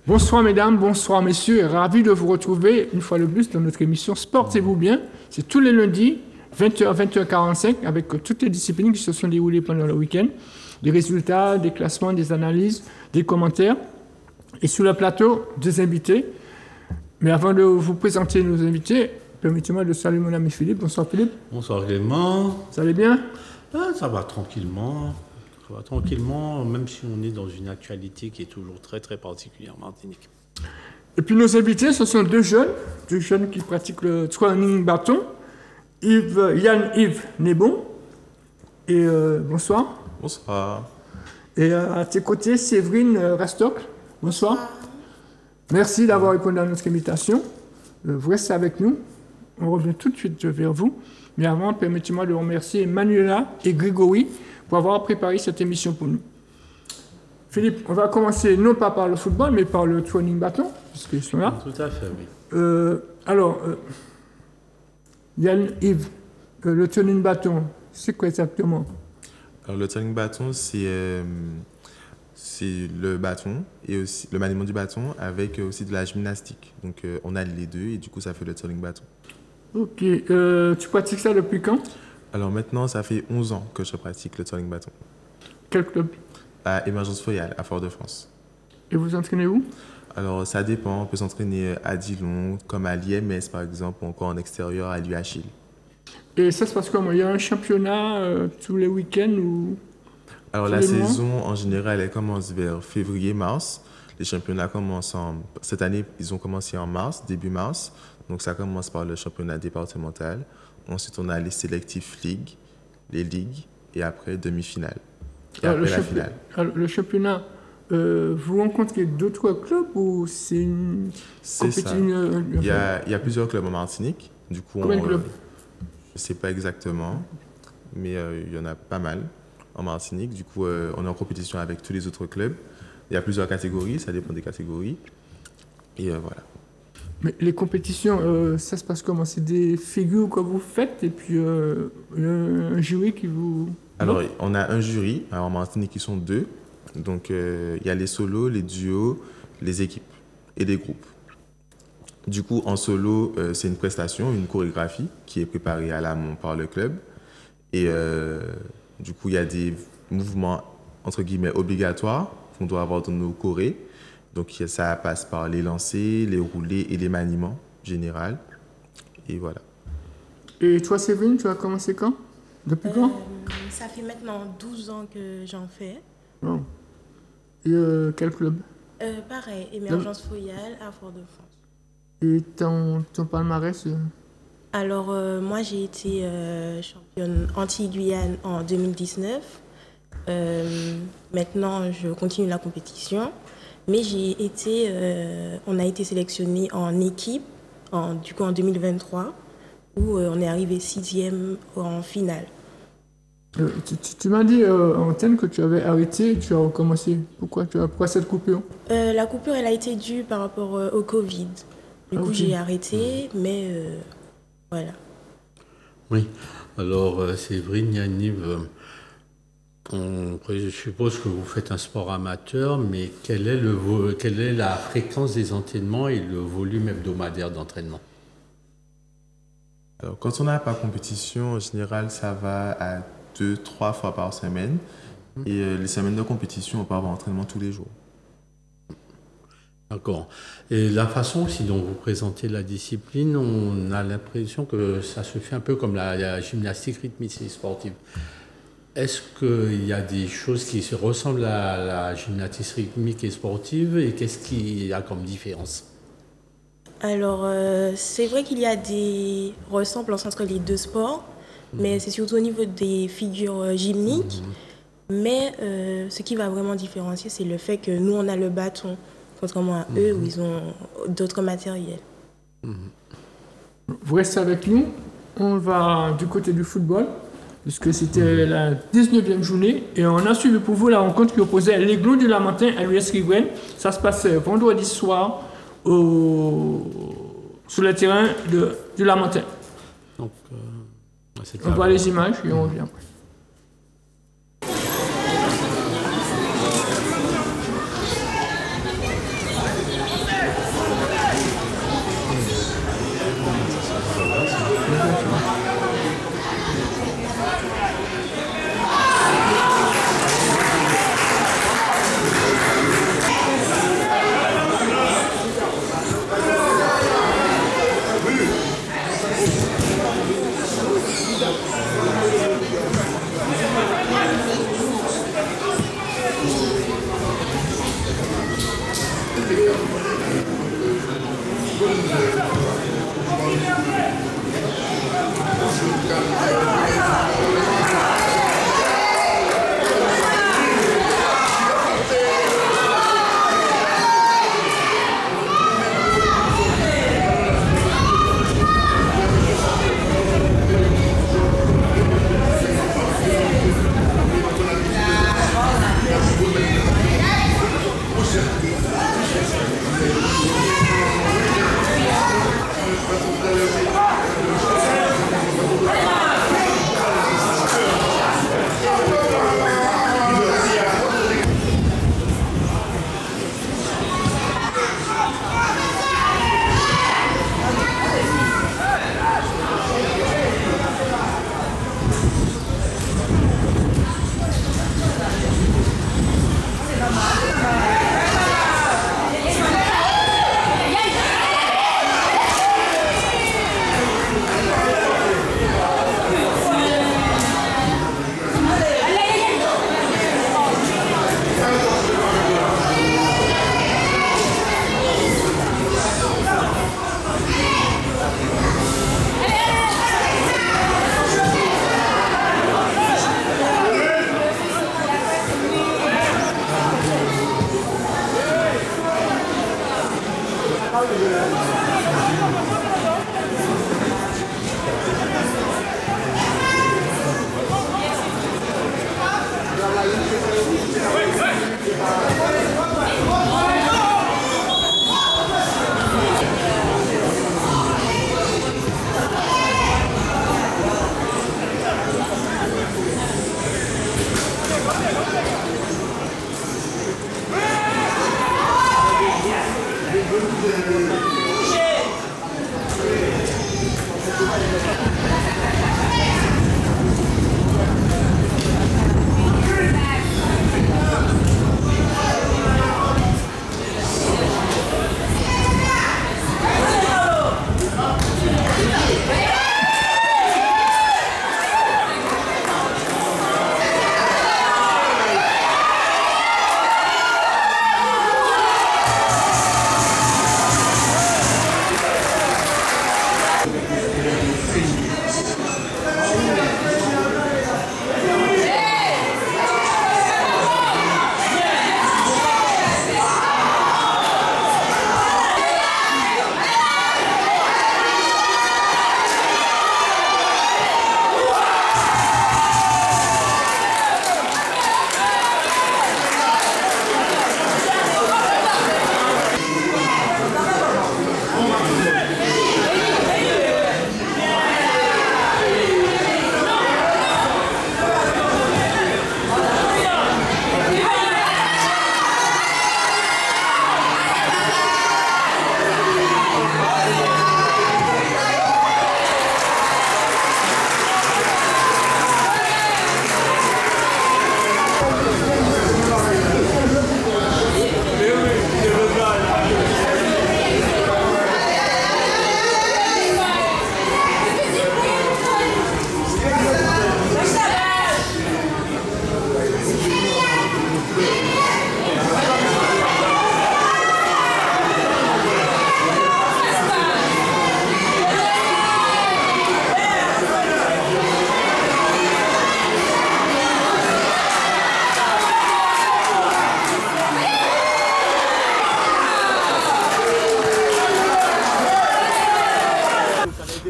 Bonsoir mesdames, bonsoir messieurs, ravi de vous retrouver une fois de plus dans notre émission Sportez-vous bien. C'est tous les lundis, 20h, 20h45, avec toutes les disciplines qui se sont déroulées pendant le week-end. Des résultats, des classements, des analyses, des commentaires. Et sur le plateau, des invités. Mais avant de vous présenter nos invités, permettez-moi de saluer mon ami Philippe. Bonsoir Philippe. Bonsoir Clément. Ça allait bien? Ça va tranquillement. Ça va tranquillement, même si on est dans une actualité qui est toujours très très particulière en Martinique. Et puis nos invités, ce sont deux jeunes qui pratiquent le throwing bâton. Yann-Yves Nebon. Et bonsoir. Bonsoir. Et à tes côtés, Séverine Rastoc. Bonsoir. Merci d'avoir répondu à notre invitation. Vous restez avec nous. On revient tout de suite vers vous. Mais avant, permettez-moi de remercier Manuela et Grégory pour avoir préparé cette émission pour nous. Philippe, on va commencer non pas par le football, mais par le throwing bâton, puisqu'ils sont là. Tout à fait, oui. Yann-Yves, le throwing bâton, c'est quoi exactement? Alors, le throwing bâton, c'est le bâton et aussi le maniement du bâton avec aussi de la gymnastique. Donc, on a les deux et du coup, ça fait le throwing bâton. Ok. Tu pratiques ça depuis quand? Alors maintenant, ça fait 11 ans que je pratique le throwing bâton. Quel club? À Émergence Foyale, à Fort-de-France. Et vous entraînez où? Alors, ça dépend. On peut s'entraîner à Dillon, comme à l'IMS par exemple, ou encore en extérieur à l'UHIL. Et ça se passe comment? Il y a un championnat tous les week-ends ou... Alors, la saison, en général, elle commence vers février-mars. Les championnats commencent Cette année, ils ont commencé en mars, début mars. Donc, ça commence par le championnat départemental. Ensuite, on a les Selective League, les ligues, et après, demi-finale. Et après, la finale. Alors, le championnat, vous rencontrez d'autres clubs ou c'est une compétition? Il y a plusieurs clubs en Martinique. Du coup, combien de clubs? Je ne sais pas exactement, mais il y en a pas mal en Martinique. Du coup, on est en compétition avec tous les autres clubs. Il y a plusieurs catégories, ça dépend des catégories. Et voilà. Mais les compétitions, ça se passe comment? C'est des figures que vous faites et puis un jury qui vous... Alors, on a un jury. Alors, en Martinique, ils sont deux. Donc, il y a les solos, les duos, les équipes et les groupes. Du coup, en solo, c'est une prestation, une chorégraphie qui est préparée à l'amont par le club. Et du coup, il y a des mouvements, entre guillemets, obligatoires qu'on doit avoir dans nos chorés. Donc, ça passe par les lancers, les roulés et les maniements généraux. Et voilà. Et toi, Séverine, tu as commencé quand? Depuis quand? Ça fait maintenant 12 ans que j'en fais. Oh. Et quel club? Pareil, Émergence Foyale à Fort-de-France. Et ton palmarès? Alors, moi, j'ai été championne Antilles-Guyane en 2019. Maintenant, je continue la compétition. Mais on a été sélectionné en équipe, en 2023, où on est arrivé 6e en finale. Tu m'as dit en antenne que tu avais arrêté et tu as recommencé. Pourquoi cette coupure? La coupure, elle a été due par rapport au Covid. Du coup, j'ai arrêté, mais voilà. Oui, alors Séverine, Yann-Yves, je suppose que vous faites un sport amateur, mais quelle est la fréquence des entraînements et le volume hebdomadaire d'entraînement? Alors, quand on n'a pas compétition, en général, ça va à 2-3 fois par semaine. Et les semaines de compétition, on peut avoir entraînement tous les jours. D'accord. Et la façon aussi dont vous présentez la discipline, on a l'impression que ça se fait un peu comme la gymnastique rythmique et sportive. Est-ce qu'il y a des choses qui se ressemblent à la gymnastique rythmique et sportive et qu'est-ce qu'il y a comme différence? Alors, c'est vrai qu'il y a des ressemblances entre les deux sports, mais c'est surtout au niveau des figures gymniques. Mais ce qui va vraiment différencier, c'est le fait que nous, on a le bâton, contrairement à eux où ils ont d'autres matériels. Vous restez avec nous. On va du côté du football, puisque c'était la 19e journée. Et on a suivi pour vous la rencontre qui opposait l'Aiglon du Lamentin à l'US Riveraine. Ça se passait vendredi soir sur le terrain du Lamentin. Donc, on voit les images et on revient après.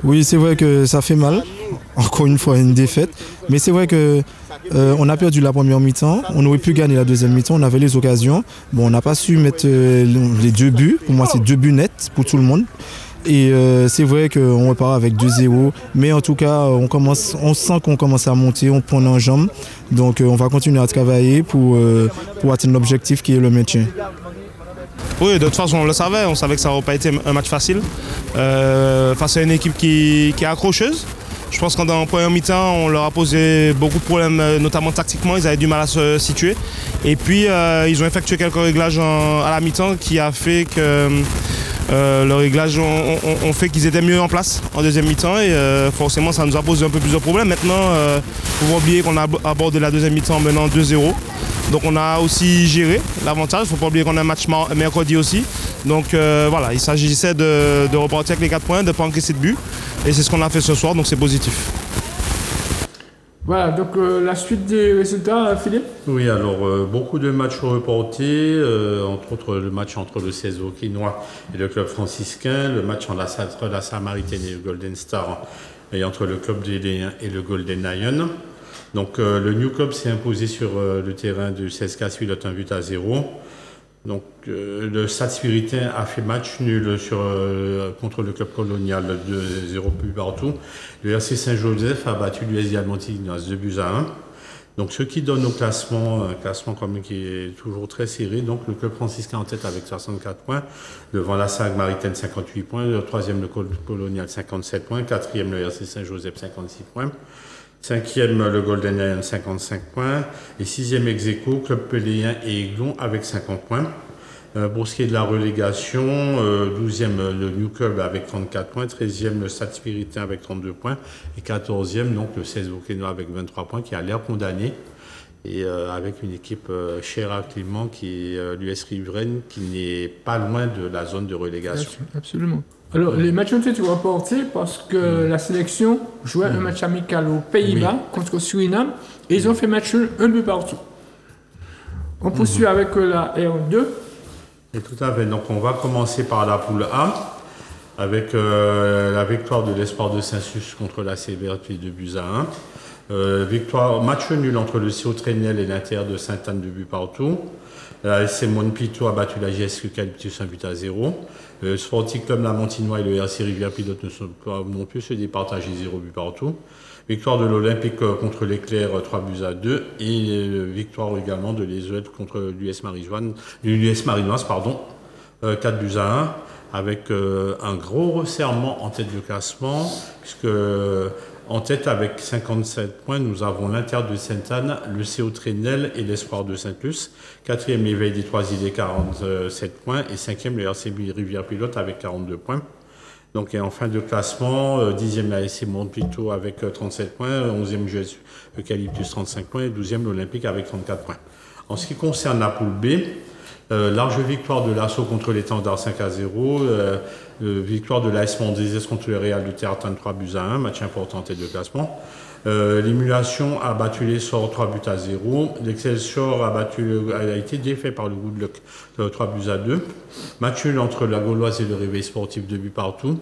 Oui, c'est vrai que ça fait mal. Encore une fois, une défaite. Mais c'est vrai que on a perdu la première mi-temps. On aurait pu gagner la deuxième mi-temps. On avait les occasions. Bon, on n'a pas su mettre les 2 buts. Pour moi, c'est 2 buts nets pour tout le monde. Et c'est vrai qu'on repart avec 2-0. Mais en tout cas, on sent qu'on commence à monter, on prend en jambes. Donc on va continuer à travailler pour atteindre l'objectif qui est le maintien. Oui, de toute façon, on savait que ça n'aurait pas été un match facile face à une équipe qui est accrocheuse. Je pense qu'en première mi-temps, on leur a posé beaucoup de problèmes, notamment tactiquement, ils avaient du mal à se situer. Et puis, ils ont effectué quelques réglages à la mi-temps qui a fait que leurs réglages ont fait qu'ils étaient mieux en place en deuxième mi-temps et forcément, ça nous a posé un peu plus de problèmes. Maintenant, il ne faut pas oublier qu'on a abordé la deuxième mi-temps en menant 2-0. Donc on a aussi géré l'avantage, il ne faut pas oublier qu'on a un match mercredi aussi. Donc voilà, il s'agissait de repartir avec les 4 points, de ne pas encaisser de but. Et c'est ce qu'on a fait ce soir, donc c'est positif. Voilà, donc la suite des résultats, Philippe? Oui, alors beaucoup de matchs reportés, entre autres le match entre le 16 Okinois et le club franciscain, le match entre la Samaritaine et le Golden Star, et entre le club des Lions et le Golden Lion. Donc le New Club s'est imposé sur le terrain du CSKA Suillote 1-0. Donc le Stade Spiritain a fait match nul contre le club colonial 2-0 plus partout. Le RC Saint-Joseph a battu l'US Diamantinoise 2-1. Donc ce qui donne au classement, un classement quand même qui est toujours très serré. Donc le club franciscain en tête avec 64 points, devant la Samaritaine 58 points, le troisième le colonial 57 points, quatrième le RC Saint-Joseph 56 points. 5e, le Golden Lion, 55 points. Et 6e ex-aequo, Club Péléen et Aiglon avec 50 points. Pour ce qui est de la relégation, 12e, le New Club avec 34 points. 13e, le Stade Spiritain avec 32 points. Et 14e, donc le 16 Okinois avec 23 points, qui a l'air condamné. Et avec une équipe chère à Clément, qui est l'US Riveraine, qui n'est pas loin de la zone de relégation. Absolument. Alors, les matchs ont été reportés parce que la sélection jouait un match amical aux Pays-Bas contre Suriname et ils ont fait match un but partout. On poursuit avec la R2. Et tout à fait. Donc, on va commencer par la poule A avec la victoire de l'Espoir de Saint-Sus contre la CBRT 2-1. Match nul entre le CO Tréniel et l'Inter de Sainte-Anne 2 buts partout. La SC Monpito a battu la JS Eucalyptus 1-0. Le Sporting Club Lamantinois et le RC Rivière Pilote n'ont pu se départager 0 but partout. Victoire de l'Olympique contre l'Éclair 3-2. Et victoire également de l'ESEL contre l'US Marinoise, 4-1. Avec un gros resserrement en tête de classement, puisque en tête avec 57 points, nous avons l'Inter de Sainte-Anne, le CO Trénel et l'Espoir de Saint-Luce. 4e, l'Éveil des Trois-Îlets, 47 points. Et 5e, le RC Rivière Pilote avec 42 points. Donc, et en fin de classement, 10e, la SC Montpito avec 37 points. 11e, JS Eucalyptus, 35 points. Et 12e, l'Olympique avec 34 points. En ce qui concerne la poule B, large victoire de l'Assaut contre l'Étendard 5-0. Victoire de l'AS Mondézès contre le Real de Thératane 3-1. Match important en tête de classement. L'Émulation a battu les Sorts 3-0. L'Excelsior a été défait par le Good Luck 3-2. Match nul entre la Gauloise et le Réveil Sportif 2 buts partout.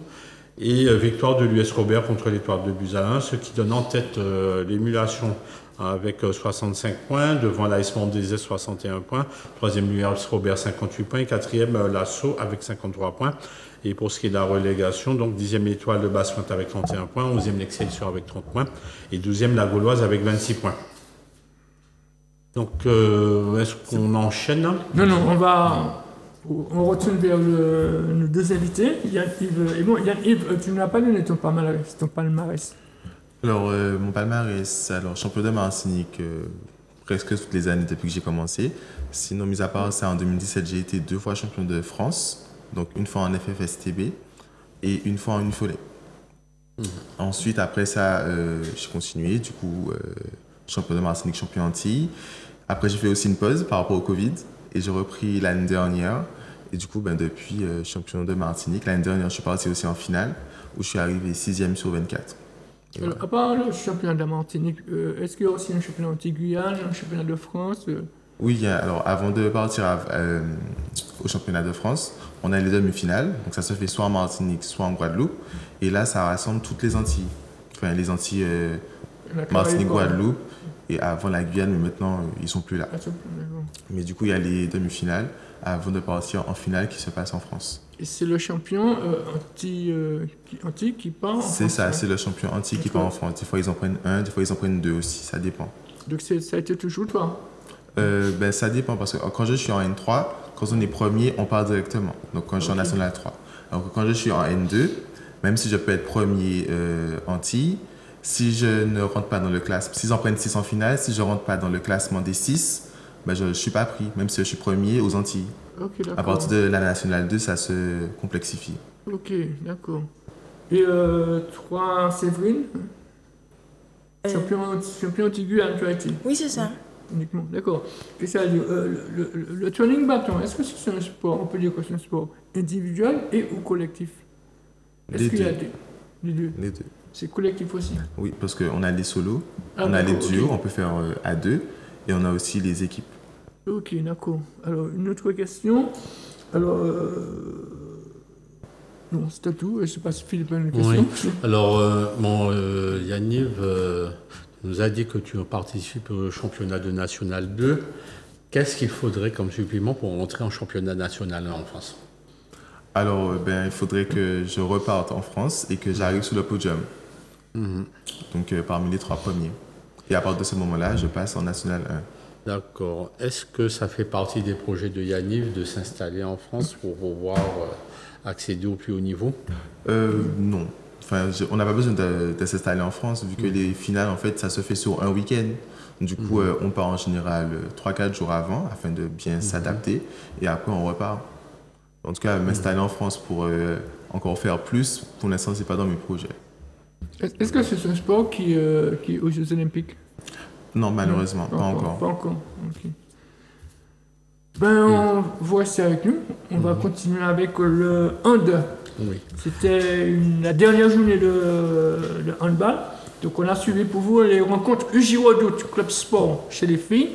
Et victoire de l'US Robert contre l'Étoile 2-1. Ce qui donne en tête l'Émulation avec 65 points, devant l'AS Mondézès 61 points, 3e l'US Robert 58 points, et 4e l'Assaut avec 53 points. Et pour ce qui est de la relégation, donc 10e l'Étoile de Basse-Pointe avec 31 points, 11e l'Excelsior avec 30 points, et 12e la Gauloise avec 26 points. Donc, est-ce qu'on enchaîne? Non, on retourne vers nos deux invités. Yann-Yves, et bon, Yann-Yves, tu ne l'as pas donné ton palmarès. Alors, mon palmarès, championnat de Martinique, presque toutes les années depuis que j'ai commencé. Sinon, mis à part ça, en 2017, j'ai été 2 fois champion de France, donc une fois en FFSTB et une fois en UFOLET. Ensuite, après ça, j'ai continué, du coup, champion de Martinique, champion Antilles. Après, j'ai fait aussi une pause par rapport au Covid et j'ai repris l'année dernière. Et du coup, depuis champion de Martinique, l'année dernière, je suis parti aussi en finale où je suis arrivé 6e sur 24. Alors, à part le championnat de la Martinique, est-ce qu'il y a aussi un championnat anti-Guyane, un championnat de France Oui, alors avant de partir au championnat de France, on a les demi-finales. Donc ça se fait soit en Martinique, soit en Guadeloupe. Et là, ça rassemble toutes les Antilles. Enfin, les Antilles, Martinique, Guadeloupe. Et avant la Guyane, mais maintenant, ils sont plus là. Mais du coup, il y a les demi-finales avant de partir en finale qui se passe en France. Et c'est le champion anti qui part en France. C'est ça, c'est le champion anti qui part en France. Des fois, ils en prennent un, des fois, ils en prennent deux aussi. Ça dépend. Donc ça a été toujours toi? Ça dépend parce que quand je suis en N3, quand on est premier, on part directement. Donc quand je suis en National 3. Alors quand je suis en N2, même si je peux être premier Antilles, si je ne rentre pas dans le classement, s'ils en prennent 6 en finale, si je ne rentre pas dans le classement des 6, ben je ne suis pas pris, même si je suis premier aux Antilles. Okay, à partir de la Nationale 2, ça se complexifie. Ok, d'accord. Et 3 Séverine, champion anti-Guyane, tu as été? Oui, c'est ça. Uniquement, d'accord. Qu'est-ce que ça veut dire? Le turning bâton, est-ce que c'est un sport, on peut dire que c'est un sport individuel et ou collectif? Est-ce qu'il y a les deux? Les deux. C'est collectif aussi? Oui, parce qu'on a les solos, on a les duos, on peut faire à deux, et on a aussi les équipes. Ok, d'accord. Alors, une autre question. Alors, non, c'était tout. Je ne sais pas si Philippe a une question. Oui. Alors, Yaniv nous a dit que tu participes au championnat de National 2. Qu'est-ce qu'il faudrait comme supplément pour entrer en championnat national 1 en France? Alors, il faudrait que je reparte en France et que j'arrive sur le podium. Donc, parmi les 3 premiers. Et à partir de ce moment-là, je passe en National 1. D'accord. Est-ce que ça fait partie des projets de Yaniv de s'installer en France pour pouvoir accéder au plus haut niveau? Non. Enfin, on n'a pas besoin de s'installer en France, vu que les finales, en fait, ça se fait sur un week-end. Du coup, on part en général 3-4 jours avant, afin de bien s'adapter, et après, on repart. En tout cas, m'installer en France pour encore faire plus, pour l'instant, ce n'est pas dans mes projets. Est-ce que c'est un sport qui est aux Jeux Olympiques? Non, malheureusement, pas encore. Pas encore, ok. On voit ça avec nous. On va continuer avec le hand. Oui. C'était la dernière journée de handball. Donc on a suivi pour vous les rencontres UJ Redoute Club Sport chez les filles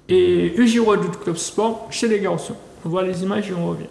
et UJ Redoute Club Sport chez les garçons. On voit les images et on revient.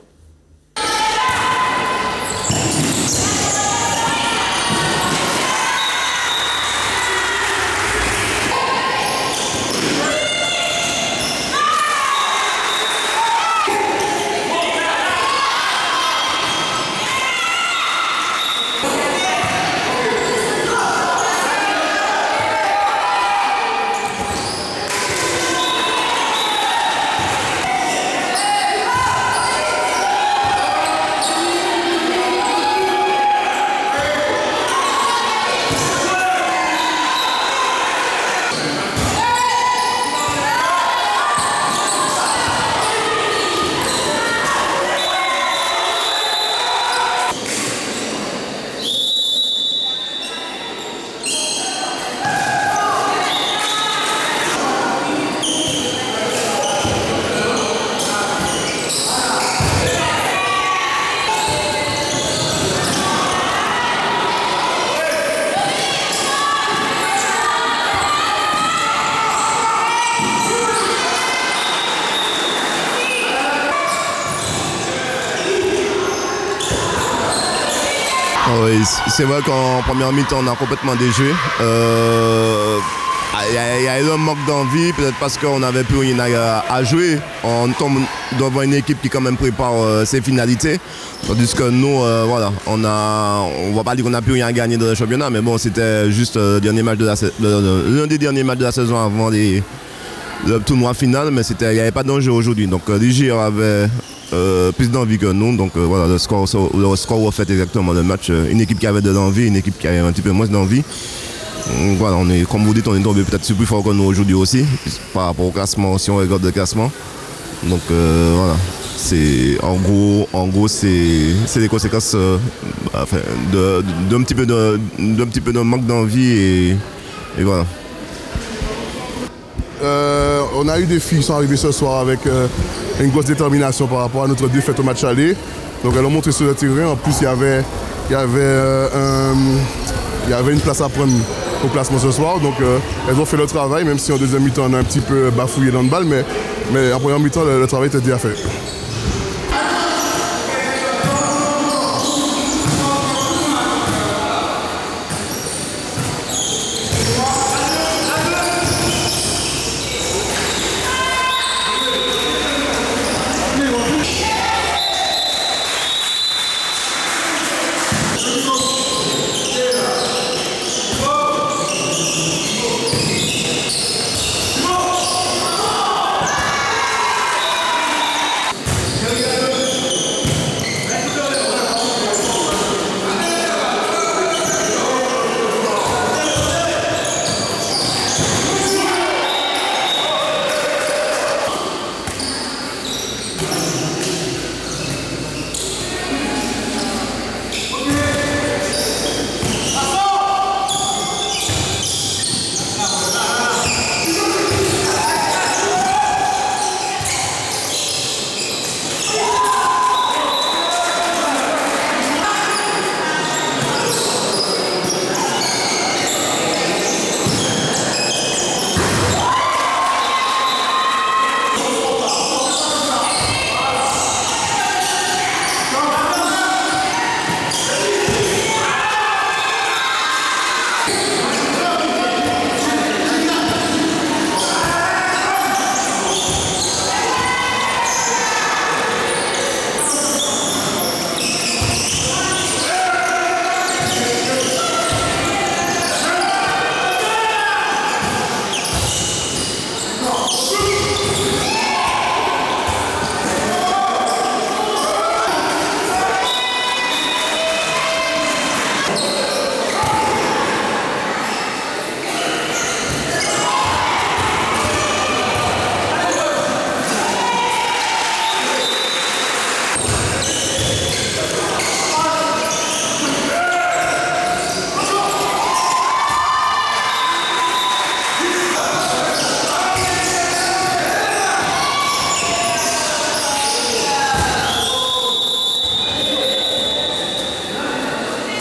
Oui, c'est vrai qu'en première mi-temps, on a complètement déjoué. Il y a eu un manque d'envie, peut-être parce qu'on n'avait plus rien à jouer. On tombe devant une équipe qui quand même prépare ses finalités. Tandis que nous, voilà, on ne va pas dire qu'on n'a plus rien à gagner dans le championnat, mais bon, c'était juste l'un des derniers matchs de la saison avant le tournoi final, mais il n'y avait pas d'enjeu aujourd'hui. Donc l'IGR avait plus d'envie que nous, donc voilà, le score reflète exactement le match. Une équipe qui avait de l'envie, une équipe qui avait un petit peu moins d'envie. Voilà, comme vous dites, on est tombé peut-être plus fort que nous aujourd'hui aussi, par rapport au classement, si on regarde le classement. Donc voilà, en gros c'est les conséquences d'un petit peu de manque d'envie et voilà. On a eu des filles qui sont arrivées ce soir avec une grosse détermination par rapport à notre défaite au match aller. Donc elles ont montré sur le terrain. En plus, il y avait une place à prendre au classement ce soir. Donc elles ont fait le travail, même si en deuxième mi-temps on a un petit peu bafouillé dans le bal, mais en première mi-temps le travail était déjà fait.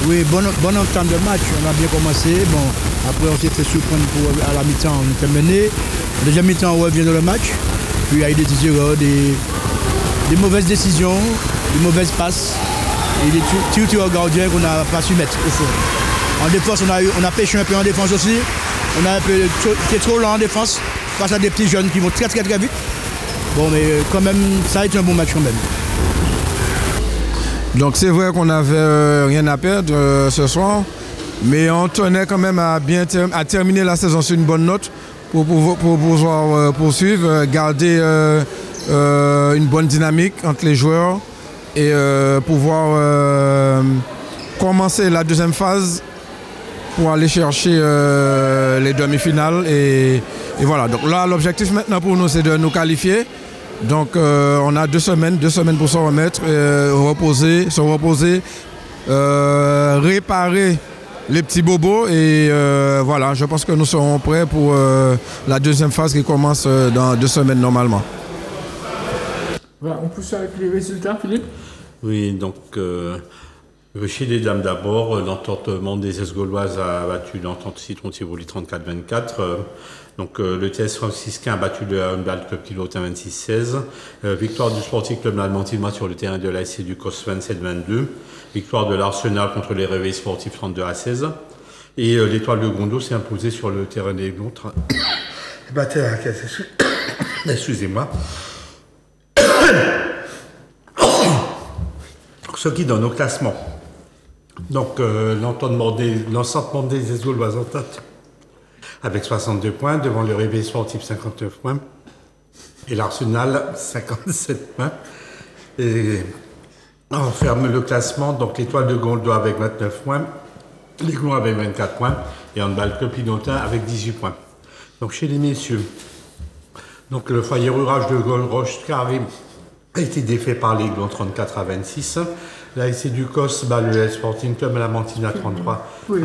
Oui, bon entente de match, on a bien commencé. Bon, après on s'est fait surprendre à la mi-temps, on était mené. Deuxième mi-temps, on revient dans le match. Puis il y a eu des erreurs, des mauvaises décisions, des mauvaises passes et des tirs au gardien qu'on n'a pas su mettre au fond. En défense, on a pêché un peu en défense aussi. On a un peu été trop lent en défense face à des petits jeunes qui vont très vite. Bon, mais quand même, ça a été un bon match quand même. Donc c'est vrai qu'on n'avait rien à perdre ce soir, mais on tenait quand même à terminer la saison sur une bonne note pour pouvoir poursuivre, garder une bonne dynamique entre les joueurs et pouvoir commencer la deuxième phase pour aller chercher les demi-finales. Et voilà, donc là l'objectif maintenant pour nous c'est de nous qualifier. Donc on a 2 semaines pour se remettre, se reposer, réparer les petits bobos et voilà, je pense que nous serons prêts pour la deuxième phase qui commence dans 2 semaines normalement. Voilà, on pousse avec les résultats, Philippe. Oui, donc chez les dames d'abord, l'entente Mendez Gauloise a battu l'entente Citron Tivoli 34-24. Donc le TS franciscain a battu le Handball Club Kilotin 26-16. Victoire du Sporting Club Malmentinois sur le terrain de l'ASC du COS 27-22. Victoire de l'Arsenal contre les Réveils Sportifs 32-16. Et l'Étoile de Gondo s'est imposée sur le terrain des Blondes. Excusez-moi. Ce qui donne au classement. Donc l'entente Mendez Gauloise en tête avec 62 points, devant le Réveil Sportif 59 points et l'Arsenal 57 points. Et on ferme le classement, donc l'Étoile de Gondo avec 29 points, les Glons avec 24 points et Handball Club Pinotin avec 18 points. Donc chez les messieurs, donc le foyer rural de Roche-Carré a été défait par les Glons 34-26. L'ASC du COS bat le Sporting Club Malmentine à 33-21.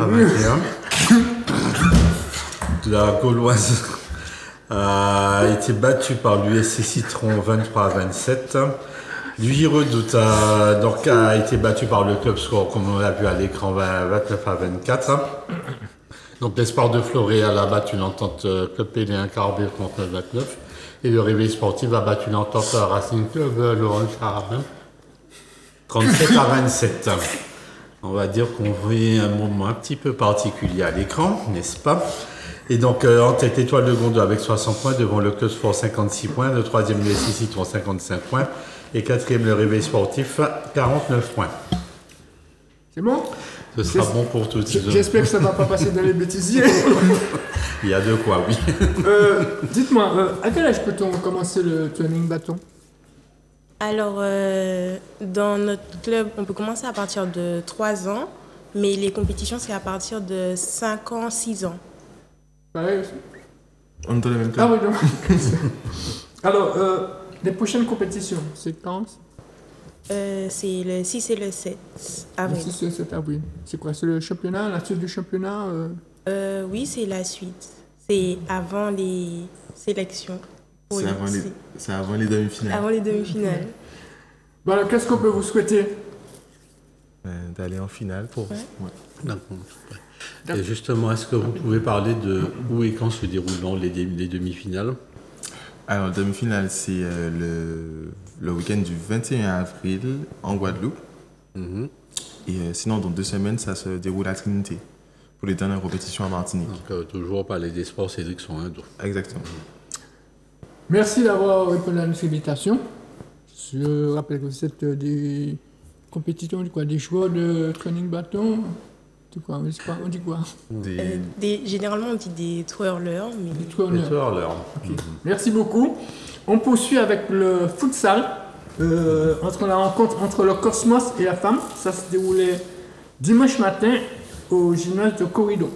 La Gauloise a été battue par l'USC Citron 23-27. Lui Redoute a été battu par le Club Score, comme on l'a vu à l'écran, 29-24. Donc l'espoir de Floréal a battu l'entente Club Péléen Carabin 39-29 et le Réveil Sportif a battu l'entente Racing Club Laurent Carabin 37-27. On va dire qu'on vit un moment un petit peu particulier à l'écran, n'est-ce pas? Et donc en tête Étoile de Gondou avec 60 points, devant le Club Sport 56 points, le troisième le Citron 55 points et quatrième le Réveil Sportif 49 points. C'est bon? Ce sera bon pour tous. J'espère que ça ne va pas passer dans les bêtisiers. Il y a de quoi, oui. Dites-moi, à quel âge peut-on commencer le turning bâton? Alors, dans notre club, on peut commencer à partir de 3 ans, mais les compétitions, c'est à partir de 5 ans, 6 ans. Pareil aussi. On est dans le même club. Ah oui, non. Alors, les prochaines compétitions, c'est quand? C'est le 6 et le 7 avril. Le 6 et le 7 avril. C'est quoi? C'est le championnat, la suite du championnat Oui, c'est la suite. C'est avant les sélections. C'est avant les demi-finales. Avant les demi-finales. Bon, alors, qu'est-ce qu'on peut vous souhaiter? D'aller en finale pour... Ouais. D'accord. Et justement, est-ce que vous pouvez parler de où et quand se dérouleront les demi-finales? Alors, la demi-finale, c'est le week-end du 21 avril en Guadeloupe. Et sinon, dans 2 semaines, ça se déroule à Trinité pour les dernières compétitions à Martinique. Donc, toujours au Palais des Sports, Cédric Soindo. Exactement. Merci d'avoir répondu à notre invitation. Je rappelle que vous êtes des compétiteurs, des joueurs de training bâton. On dit quoi? Généralement, on dit des twirlers. Des twirlers. Okay. Merci beaucoup. On poursuit avec le futsal. Entre la rencontre entre le Cosmos et la femme. Ça se déroulait dimanche matin au gymnase de Corridon.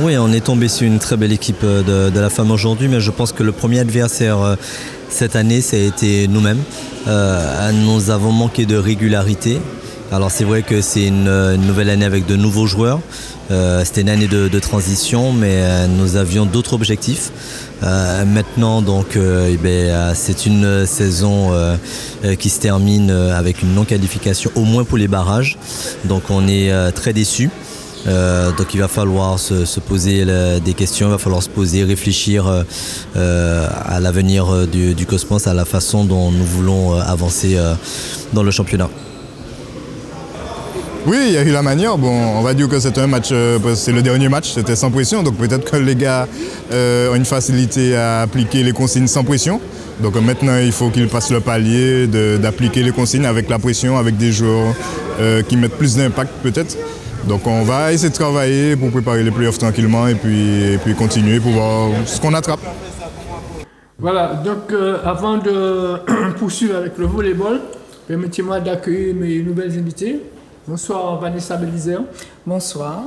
Oui, on est tombé sur une très belle équipe de la femme aujourd'hui, mais je pense que le premier adversaire cette année, ça a été nous-mêmes. Nous avons manqué de régularité Alors c'est vrai que c'est une nouvelle année avec de nouveaux joueurs. C'était une année de transition, mais nous avions d'autres objectifs. Maintenant, donc, c'est une saison qui se termine avec une non-qualification, au moins pour les barrages. Donc on est très déçus. Donc il va falloir se poser des questions, il va falloir se poser, réfléchir à l'avenir du Cosmos, à la façon dont nous voulons avancer dans le championnat. Oui, il y a eu la manière. Bon, on va dire que c'était un match, c'est le dernier match, c'était sans pression. Donc peut-être que les gars ont une facilité à appliquer les consignes sans pression. Donc maintenant, il faut qu'ils passent le palier d'appliquer les consignes avec la pression, avec des joueurs qui mettent plus d'impact peut-être. Donc on va essayer de travailler pour préparer les playoffs tranquillement et puis continuer pour voir ce qu'on attrape. Voilà, donc avant de poursuivre avec le volleyball, permettez-moi d'accueillir mes nouvelles invités. Bonsoir Vanessa Belizer. Bonsoir.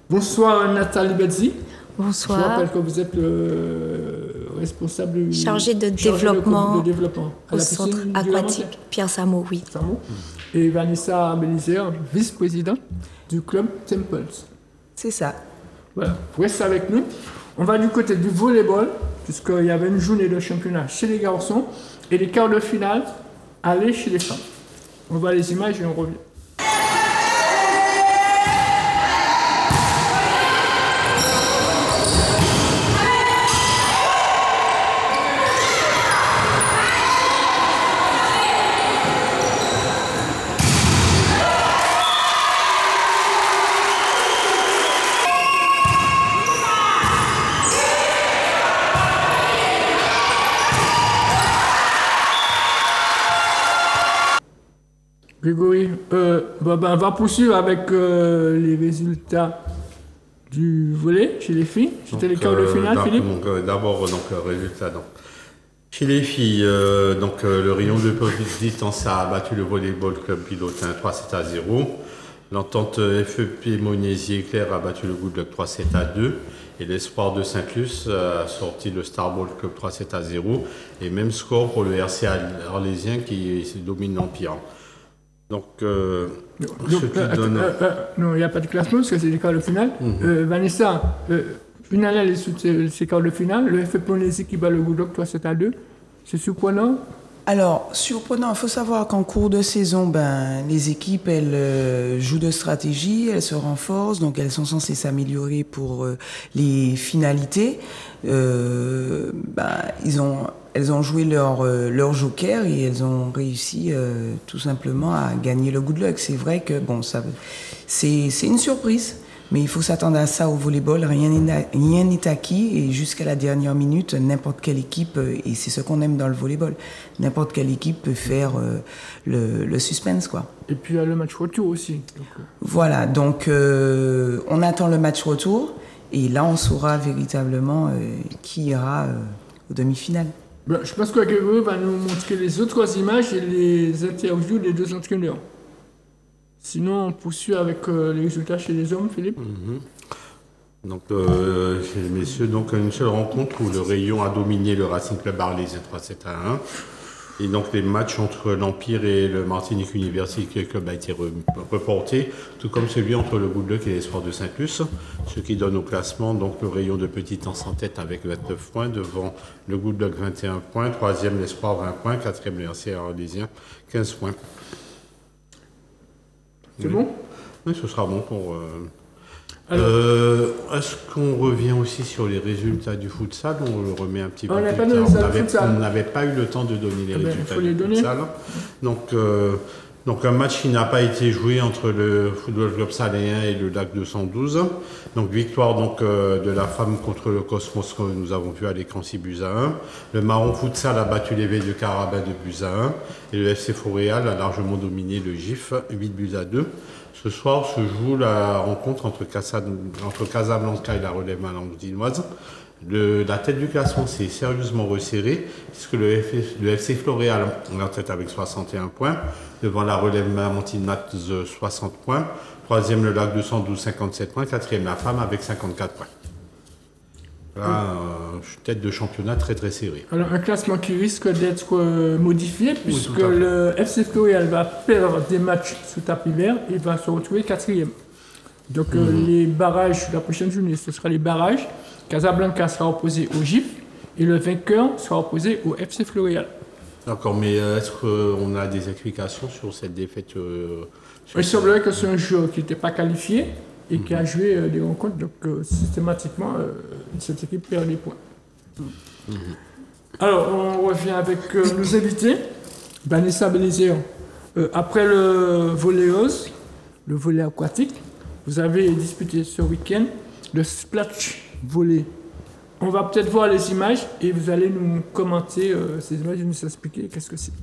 Bonsoir Nathalie Bezzi. Bonsoir. Je rappelle que vous êtes le responsable chargé de développement à au la centre piscine aquatique Pierre Samo, oui. Et Vanessa Belizer, vice-présidente du club Temples. C'est ça. Voilà, restez avec nous. On va du côté du volleyball, puisqu'il y avait une journée de championnat chez les garçons et les quarts de finale allaient chez les femmes. On voit les images et on revient. Grégory, on va poursuivre avec les résultats du volley chez les filles. C'était les quarts de finale, Philippe. D'abord, résultat. Chez les filles, le rayon de petite a battu le volleyball club pilote 3-7-0. L'entente FEP Monésier Claire a battu le Good Luck 3-7-2. Et l'espoir de Saint-Luc a sorti le Starball Club 3-7-0. Et même score pour le RC Arlésien qui domine l'Empire. Donc, non, il n'y a pas de classement parce que c'est les quarts de finale. Vanessa, finale, elle est sous ces quarts de finale. Le FF Ponésie qui bat le Goudok 3-7-2. C'est surprenant? Alors, surprenant, il faut savoir qu'en cours de saison, les équipes, elles jouent de stratégie, elles se renforcent, donc elles sont censées s'améliorer pour les finalités. Elles ont joué leur joker et elles ont réussi tout simplement à gagner le Good Luck. C'est vrai que c'est une surprise, mais il faut s'attendre à ça au volleyball. Rien n'est acquis et jusqu'à la dernière minute, n'importe quelle équipe, et c'est ce qu'on aime dans le volleyball, n'importe quelle équipe peut faire le suspense, quoi. Et puis il y a le match retour aussi. Voilà, donc on attend le match retour et là on saura véritablement qui ira aux demi-finales. Je pense que Grégory va nous montrer les autres images et les interviews des deux entraîneurs. Sinon, on poursuit avec les résultats chez les hommes, Philippe. Donc, chez les messieurs, une seule rencontre où le rayon a dominé le Racing Club Arlésien 3-7-1. Et donc, les matchs entre l'Empire et le Martinique University Club a été reporté, tout comme celui entre le Good Luck et l'Espoir de Saint-Luc, ce qui donne au classement le rayon de Petitance en tête avec 29 points, devant le Good Luck 21 points, troisième l'Espoir 20 points, quatrième le RC Arlésien 15 points. C'est bon? Oui, ce sera bon pour... Est-ce qu'on revient aussi sur les résultats du futsal? On le remet un petit peu plus tard. On n'avait pas eu le temps de donner les résultats du futsal. Donc un match qui n'a pas été joué entre le Football Club Saléen et le LAC 212. Donc victoire de la femme contre le Cosmos que nous avons vu à l'écran 6 buts à 1. Le Marron Futsal a battu les V de Carabin 2 buts à 1. Et le FC Foréal a largement dominé le GIF 8 buts à 2. Ce soir se joue la rencontre entre Casablanca et la Relève malandinoise. La tête du classement s'est sérieusement resserrée, puisque le FC Floréal est en tête avec 61 points, devant la Relève malandinoise 60 points, troisième le LAC 212 57 points, quatrième la Femme avec 54 points. Là, tête de championnat très très serré. Alors un classement qui risque d'être modifié puisque tout à fait. le FC Floréal va perdre des matchs sous tapis vert et va se retrouver 4e. Donc les barrages, la prochaine journée, ce sera les barrages. Casablanca sera opposé au GIF et le vainqueur sera opposé au FC Floréal. D'accord, mais est-ce qu'on a des explications sur cette défaite Il semblerait que c'est un joueur qui n'était pas qualifié et qui a joué des rencontres, donc systématiquement, cette équipe perd des points. Alors, on revient avec nos invités. Vanessa Bénézère, après le volley rose, le volley aquatique, vous avez disputé ce week-end le splash volley. On va peut-être voir les images et vous allez nous commenter ces images et nous expliquer qu'est-ce que c'est.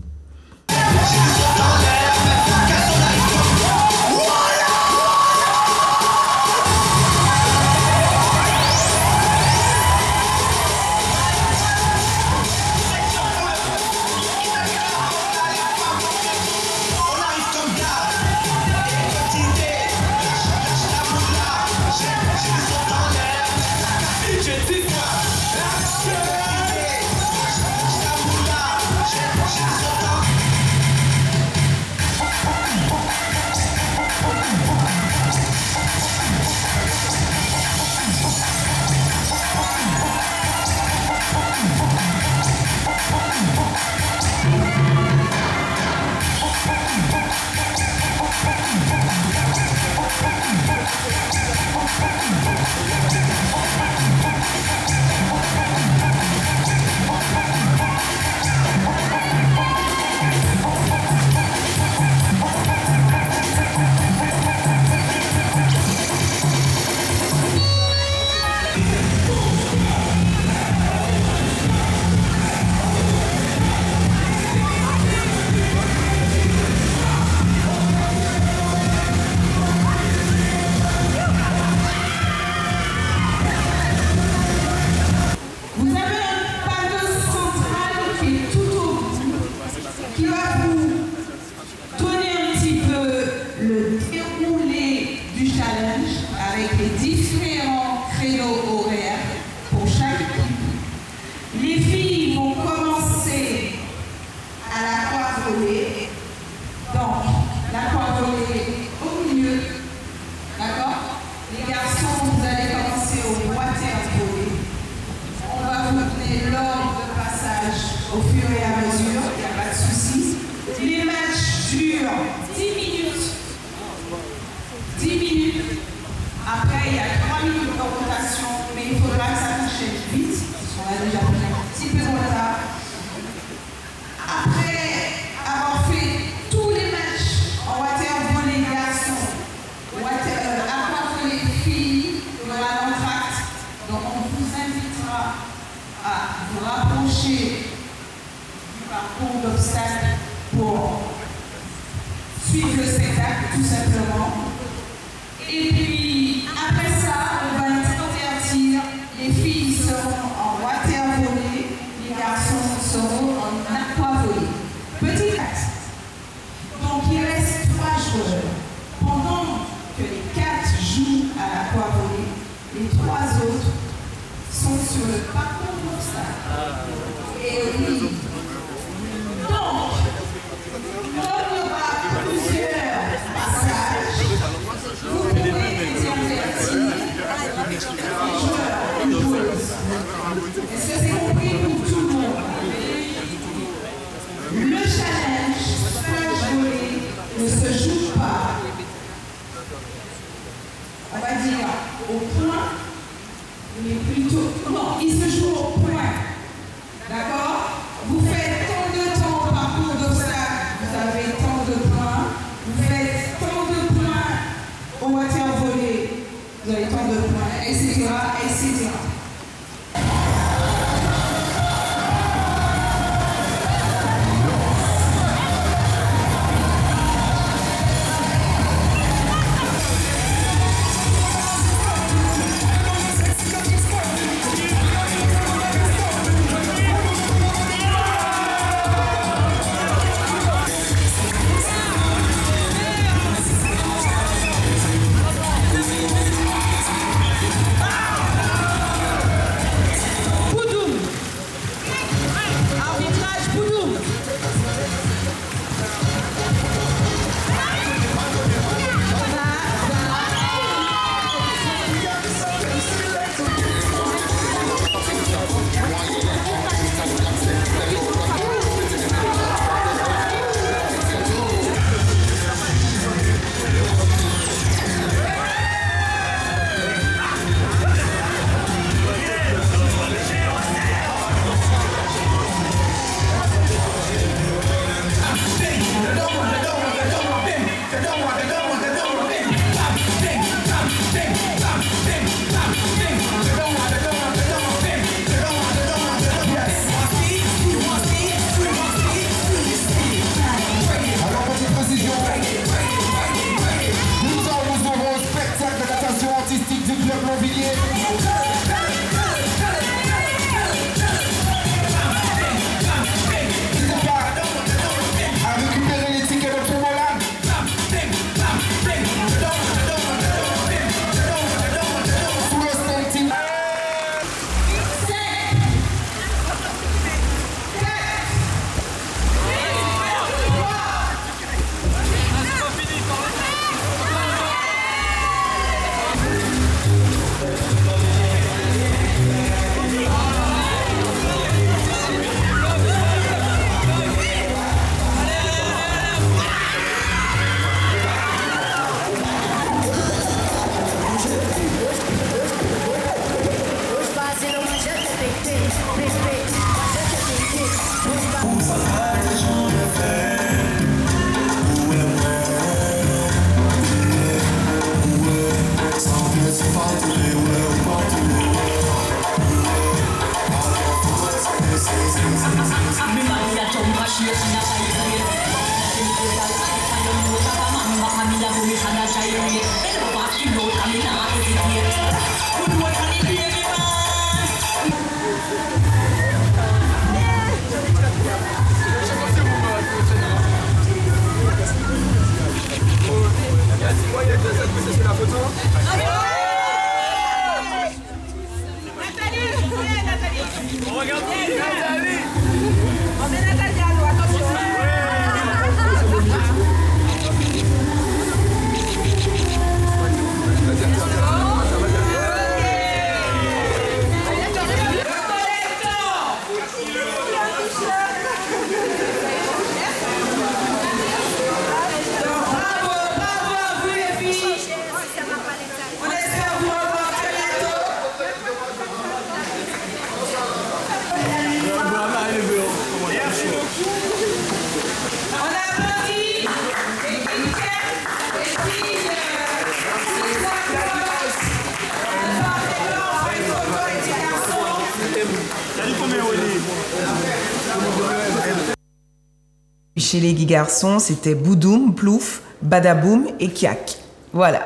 Chez les garçons, c'était Boudoum, Plouf, Badaboum et Kiak. Voilà.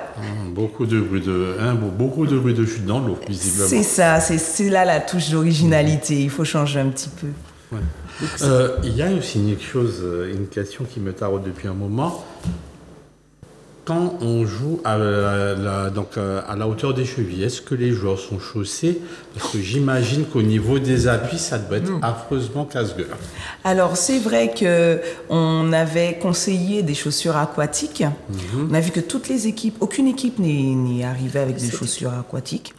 Beaucoup de bruit de chute dans l'eau, visiblement. C'est ça, c'est là la touche d'originalité. Il faut changer un petit peu. Ouais. Il y a aussi une question qui me taraude depuis un moment. Quand on joue à la hauteur des chevilles, est-ce que les joueurs sont chaussés? Parce que j'imagine qu'au niveau des appuis, ça doit être affreusement casse-gueule. Alors, c'est vrai qu'on avait conseillé des chaussures aquatiques. On a vu que toutes les équipes, aucune équipe n'est arrivée avec des chaussures aquatiques.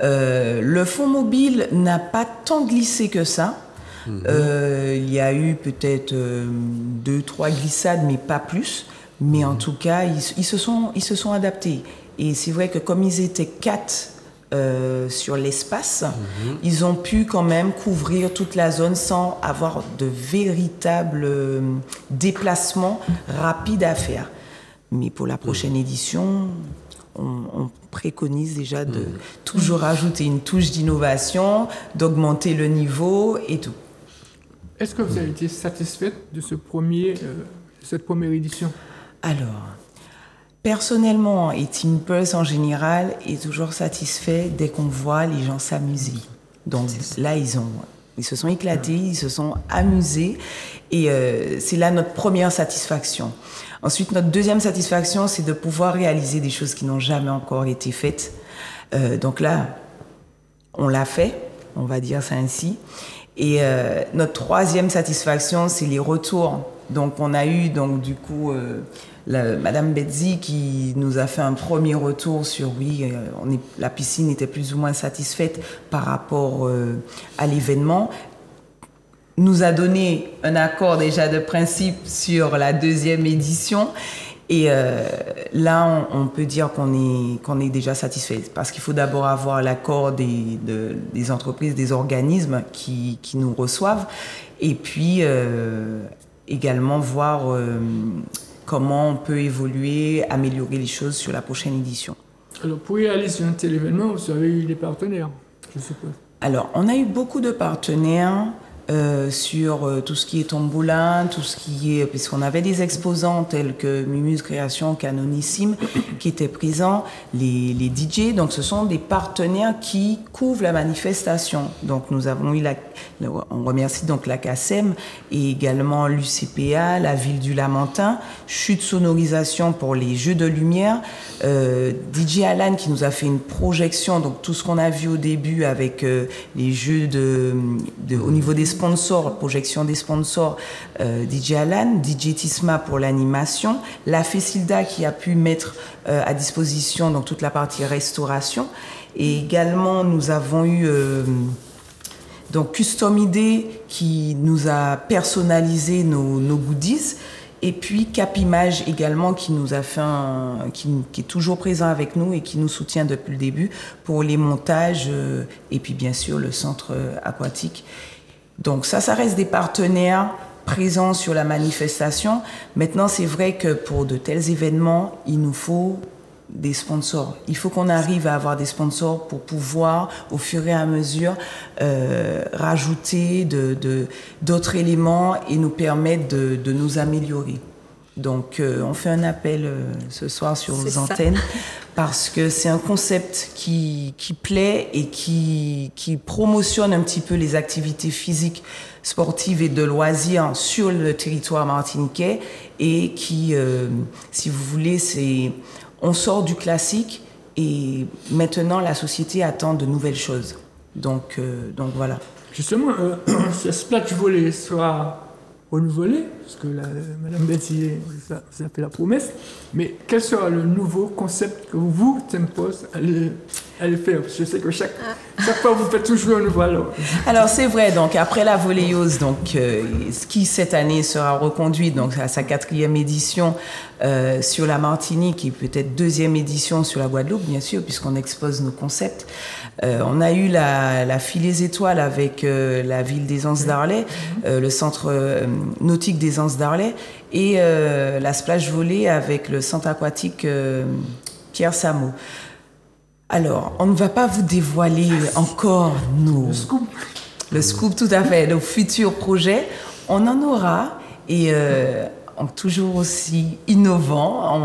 Le fond mobile n'a pas tant glissé que ça. Il y a eu peut-être 2-3 glissades, mais pas plus. Mais en tout cas, ils se sont adaptés. Et c'est vrai que comme ils étaient 4 sur l'espace, ils ont pu quand même couvrir toute la zone sans avoir de véritables déplacements rapides à faire. Mais pour la prochaine édition, on préconise déjà de toujours ajouter une touche d'innovation, d'augmenter le niveau et tout. Est-ce que vous avez été satisfaite de cette première édition? Alors, personnellement, et Team Pulse en général est toujours satisfait dès qu'on voit les gens s'amuser. Donc là, ils se sont éclatés, ils se sont amusés, et c'est là notre première satisfaction. Ensuite, notre deuxième satisfaction, c'est de pouvoir réaliser des choses qui n'ont jamais encore été faites. Donc là, on l'a fait, on va dire ça ainsi. Et notre troisième satisfaction, c'est les retours. Donc on a eu du coup Madame Betzi qui nous a fait un premier retour sur la piscine était plus ou moins satisfaite par rapport à l'événement. Nous a donné un accord déjà de principe sur la deuxième édition. Et là, on peut dire qu'on est déjà satisfait parce qu'il faut d'abord avoir l'accord des entreprises, des organismes qui nous reçoivent et puis également voir comment on peut évoluer, améliorer les choses sur la prochaine édition. Alors, pour y aller sur un tel événement, vous avez eu des partenaires, je suppose. Alors, on a eu beaucoup de partenaires sur tout ce qui est tombola, tout ce qui est... Puisqu'on avait des exposants tels que Mimuse Création, Canonissime, qui étaient présents, les DJ. Donc, ce sont des partenaires qui couvrent la manifestation. Donc, nous avons eu on remercie donc la CACEM et également l'UCPA, la Ville du Lamentin, Chute Sonorisation pour les Jeux de lumière, DJ Alan qui nous a fait une projection, donc tout ce qu'on a vu au début avec les jeux au niveau des sponsors, projection des sponsors, DJ Alan, DJ Tisma pour l'animation, la Fécilda qui a pu mettre à disposition donc toute la partie restauration, et également nous avons eu donc Custom ID qui nous a personnalisé nos goodies, et puis Cap Image également qui nous a fait qui est toujours présent avec nous et qui nous soutient depuis le début pour les montages et puis bien sûr le centre aquatique. Donc ça reste des partenaires présents sur la manifestation. Maintenant, c'est vrai que pour de tels événements, il nous faut des sponsors. Il faut qu'on arrive à avoir des sponsors pour pouvoir, au fur et à mesure, rajouter d'autres éléments et nous permettre de nous améliorer. Donc, on fait un appel ce soir sur vos antennes parce que c'est un concept qui plaît et qui promotionne un petit peu les activités physiques, sportives et de loisirs sur le territoire martiniquais et qui, si vous voulez, on sort du classique et maintenant la société attend de nouvelles choses. Donc voilà. Justement, ce splash volley sera renouvelé, parce que Madame Betty vous a fait la promesse, mais quel sera le nouveau concept que vous, Tempos, allez faire? Parce que je sais que chaque fois vous faites toujours un nouveau Alors c'est vrai, donc après la volleyose, donc qui cette année sera reconduite donc à sa 4e édition sur la Martinique et peut-être 2e édition sur la Guadeloupe, bien sûr, puisqu'on expose nos concepts. On a eu la Filets Étoiles avec la ville des Anses d'Arlet, le centre nautique des Anses d'Arlet, et la splash volley avec le centre aquatique Pierre Samo. Alors, on ne va pas vous dévoiler encore le scoop, tout à fait, nos futurs projets. On en aura et toujours aussi innovant.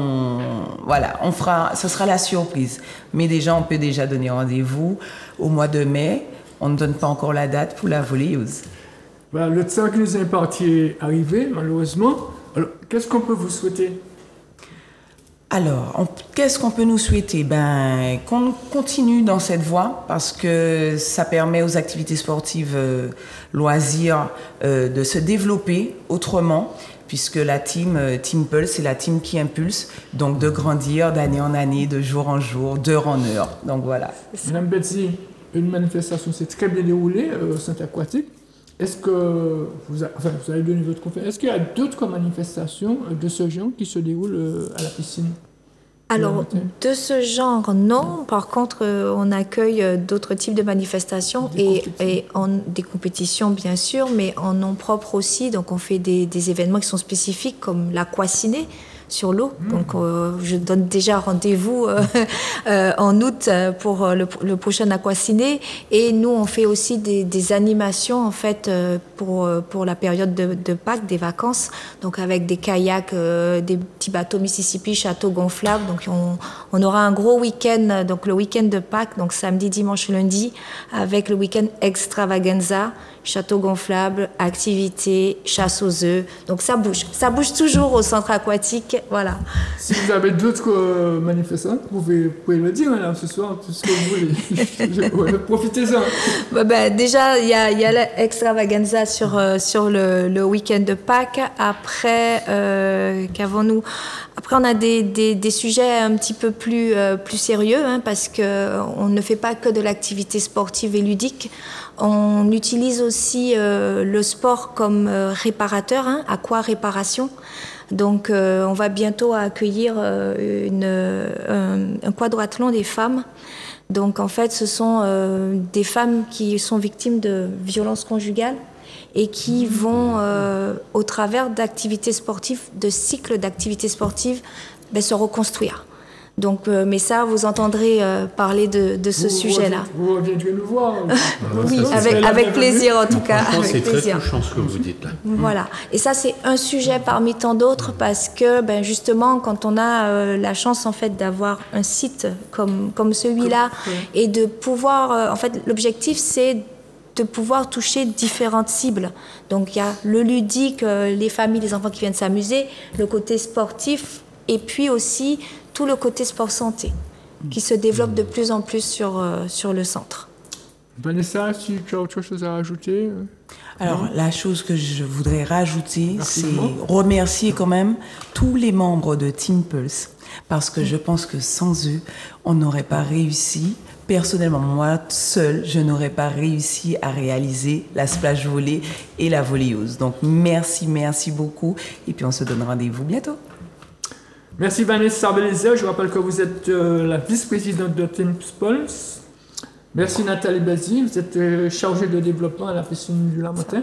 Ce sera la surprise. Mais déjà, on peut déjà donner rendez-vous au mois de mai. On ne donne pas encore la date pour la volleyeuse. Voilà, le temps qui nous est imparti est arrivé, malheureusement. Alors, qu'est-ce qu'on peut vous souhaiter? Alors, qu'est-ce qu'on peut nous souhaiter? Qu'on continue dans cette voie parce que ça permet aux activités sportives loisirs de se développer autrement, puisque la team Pulse, c'est la team qui impulse, donc de grandir d'année en année, de jour en jour, d'heure en heure. Donc voilà. Madame Betty, une manifestation s'est très bien déroulée au centre aquatique. Est-ce que vous avez donné votre conférence? Est-ce qu'il y a d'autres manifestations de ce genre qui se déroulent à la piscine? Alors, de ce genre, non. Par contre, on accueille d'autres types de manifestations et des compétitions, bien sûr, mais en nom propre aussi. Donc, on fait des événements qui sont spécifiques, comme l'aquaciné sur l'eau. Donc, je donne déjà rendez-vous en août pour le prochain aquaciné. Et nous, on fait aussi des animations, en fait, pour la période de Pâques, des vacances. Donc, avec des kayaks, des petits bateaux Mississippi, châteaux gonflables. Donc, on aura un gros week-end, donc le week-end de Pâques, donc samedi, dimanche, lundi, avec le week-end extravaganza, château gonflable, activités, chasse aux œufs. Donc ça bouge toujours au centre aquatique, voilà. Si vous avez d'autres manifestants, vous pouvez le dire là, ce soir, tout ce que vous voulez. Profitez-en. Déjà, il y a l'extravaganza sur le week-end de Pâques. Après, qu'avons-nous? Après, on a des sujets un petit peu plus sérieux, parce qu'on ne fait pas que de l'activité sportive et ludique. On utilise aussi le sport comme réparateur, aquaréparation. Donc, on va bientôt accueillir un quadrathlon des femmes. Donc, en fait, ce sont des femmes qui sont victimes de violences conjugales et qui vont, au travers d'activités sportives, de cycles d'activités sportives, se reconstruire. Donc, mais ça, vous entendrez parler de ce sujet-là. Vous reviendrez nous voir. Oui, avec plaisir en tout cas. C'est très touchant ce que vous dites là. Voilà. Et ça, c'est un sujet parmi tant d'autres parce que, justement, quand on a la chance en fait d'avoir un site comme celui-là et de pouvoir, en fait, l'objectif, c'est de pouvoir toucher différentes cibles. Donc, il y a le ludique, les familles, les enfants qui viennent s'amuser, le côté sportif, et puis aussi tout le côté sport-santé qui se développe de plus en plus sur le centre. Vanessa, si tu as autre chose à rajouter? Alors, la chose que je voudrais rajouter, c'est remercier quand même tous les membres de Team Pulse, parce que je pense que sans eux, on n'aurait pas réussi. Personnellement, moi, seule, je n'aurais pas réussi à réaliser la splash volley et la volleyose. Donc, merci beaucoup. Et puis, on se donne rendez-vous bientôt. Merci Vanessa Belizer. Je rappelle que vous êtes la vice-présidente de Team Pulse. Merci Nathalie Bazi. Vous êtes chargée de développement à la piscine du Lamentin.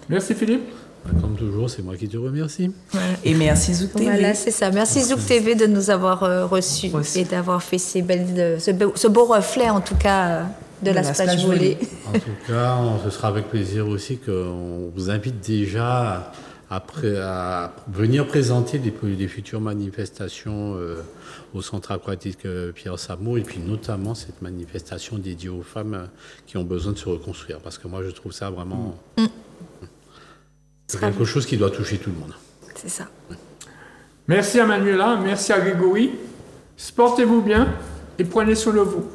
Merci Philippe. Comme toujours, c'est moi qui te remercie. Et merci Zouk TV. Voilà, c'est ça. Merci Zouk TV de nous avoir reçus et d'avoir fait ce beau reflet, en tout cas, de la splage volley. En tout cas, ce sera avec plaisir aussi qu'on vous invite déjà à venir présenter des futures manifestations au centre aquatique Pierre Samo, et puis notamment cette manifestation dédiée aux femmes qui ont besoin de se reconstruire. Parce que moi, je trouve ça vraiment... C'est quelque chose qui doit toucher tout le monde. C'est ça. Merci à Manuela, merci à Grégory. Sportez-vous bien et prenez soin de vous.